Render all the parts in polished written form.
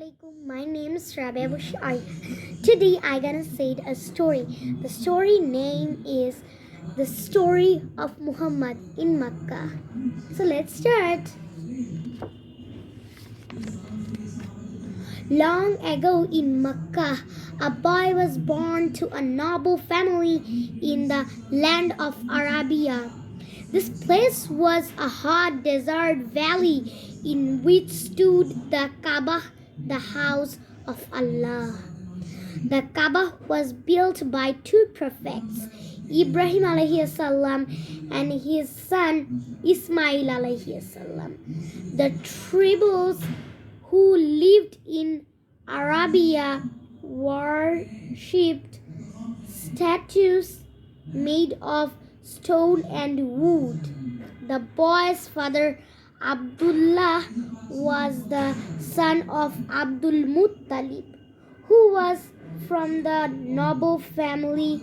Assalamualaikum. My name is Rabia Bushari. Today I gonna say a story. The story name is The Story of Muhammad in Makkah. So let's start. Long ago in Makkah, a boy was born to a noble family in the land of Arabia. This place was a hot desert valley in which stood the Kaaba, the house of Allah. The Kaaba was built by two prophets, Ibrahim alayhi salam and his son Ismail alayhi salam. The tribes who lived in Arabia worshipped statues made of stone and wood. The boy's father, Abdullah, was the son of Abdul Muttalib, who was from the noble family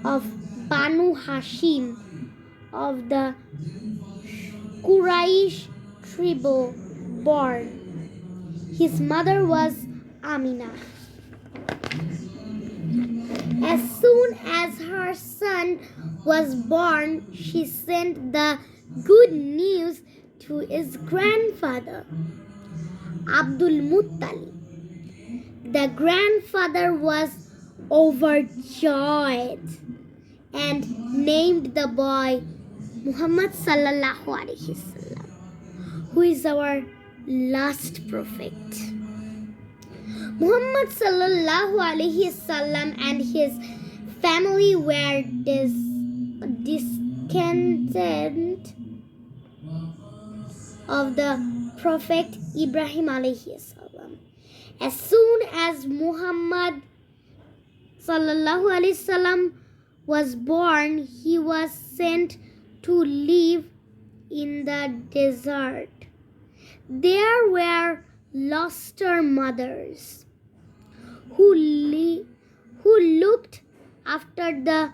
of Banu Hashim of the Quraysh tribe born. His mother was Amina. As soon as her son was born, she sent the good news to his grandfather, Abdul Muttalib. The grandfather was overjoyed and named the boy Muhammad sallallahu alaihi wasallam, who is our last prophet. Muhammad sallallahu alaihi wasallam and his family were descendant of the prophet Ibrahim alayhi salam. As soon as Muhammad sallallahu alaihi wasallam was born, he was sent to live in the desert. There were foster mothers who looked after the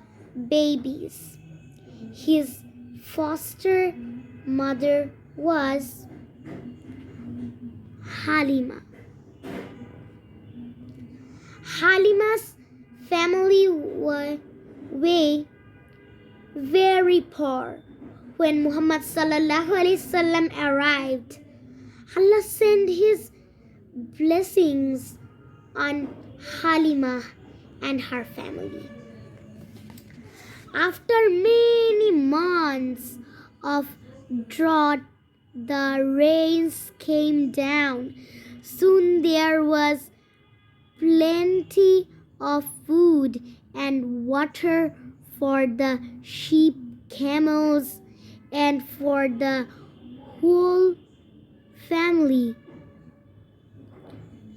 babies. His foster mother was Halima. Halima's family were very poor. When Muhammad sallallahu alaihi wasallam arrived, Allah sent his blessings on Halima and her family. After many months of drought, the rains came down. Soon there was plenty of food and water for the sheep, camels, and for the whole family.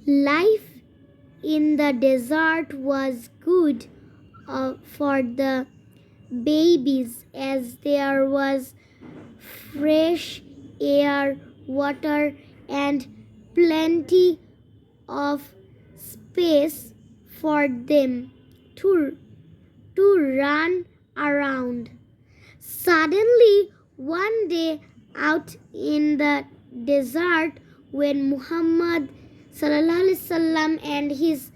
Life in the desert was good for the babies as there was fresh air, water, and plenty of space for them to run around. Suddenly, one day out in the desert, when Muhammad sallallahu alaihi wasallam and his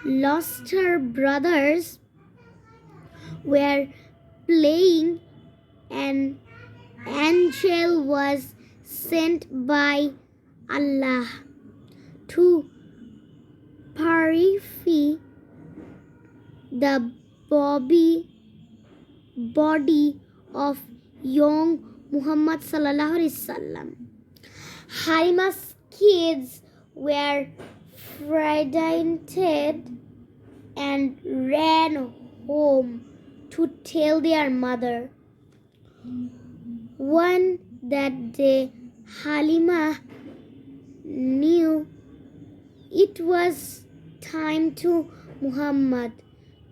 foster brothers were playing, an angel was sent by Allah to purify the body of young Muhammad sallallahu alaihi wasallam. Halima's kids were frightened and ran home to tell their mother. One that day, Halima knew it was time to Muhammad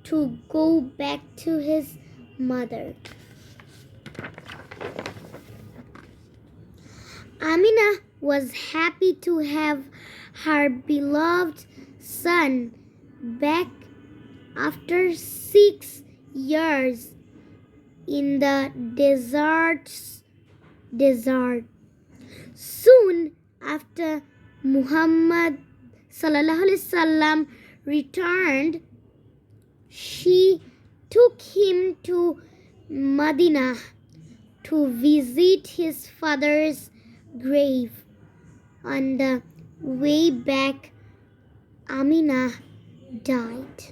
to go back to his mother. Amina was happy to have her beloved son back after 6 years in the desert. Soon after, Muhammad sallallahu alaihi wasallam returned, she took him to Medina to visit his father's grave. On the way back, Amina died.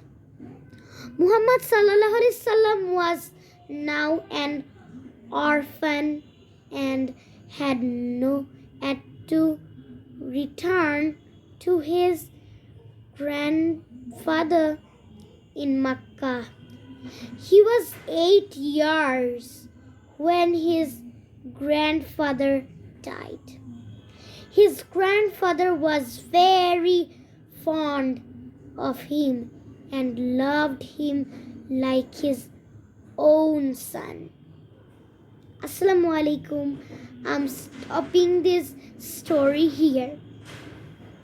Muhammad sallallahu alaihi wasallam was now an orphan and had to return to his grandfather in Mecca. He was 8 years when his grandfather died. His grandfather was very fond of him and loved him like his own son. Assalamu alaikum. I'm stopping this story here.